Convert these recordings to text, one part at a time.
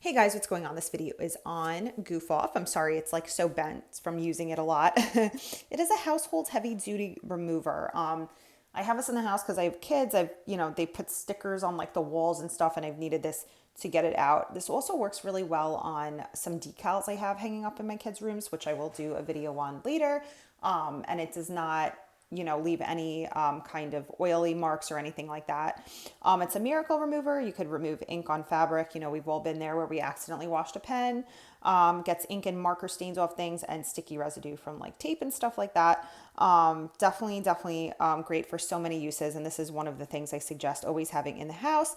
Hey guys, what's going on? This video is on Goof Off. I'm sorry it's like so bent from using it a lot. It is a household heavy duty remover. I have this in the house because I have kids. They put stickers on like the walls and stuff, and I've needed this to get it out. This also works really well on some decals I have hanging up in my kids' rooms, which I will do a video on later. And it does not leave any kind of oily marks or anything like that. It's a miracle remover. You could remove ink on fabric. We've all been there where we accidentally washed a pen, gets ink and marker stains off things and sticky residue from like tape and stuff like that. Definitely great for so many uses. And this is one of the things I suggest always having in the house.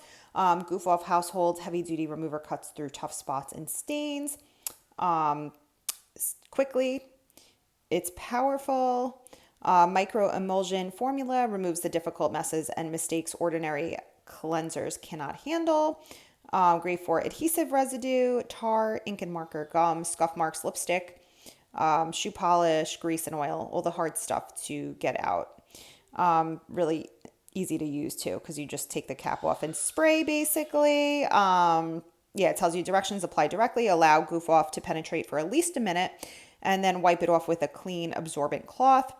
Goof Off Household Heavy Duty Remover cuts through tough spots and stains quickly. It's powerful. Micro emulsion formula removes the difficult messes and mistakes ordinary cleansers cannot handle. Great for adhesive residue, tar, ink and marker, gum, scuff marks, lipstick, shoe polish, grease and oil, all the hard stuff to get out. Really easy to use too because you just take the cap off and spray basically. It tells you directions, apply directly, allow Goof Off to penetrate for at least a minute, and then wipe it off with a clean absorbent cloth.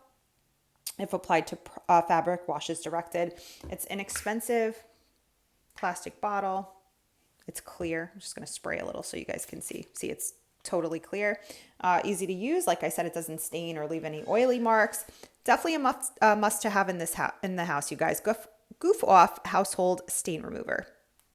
If applied to fabric, wash as directed. It's inexpensive. Plastic bottle. It's clear. I'm just going to spray a little so you guys can see. See, it's totally clear. Easy to use. Like I said, it doesn't stain or leave any oily marks. Definitely a must to have in the house, you guys. Goof Off Household Stain Remover.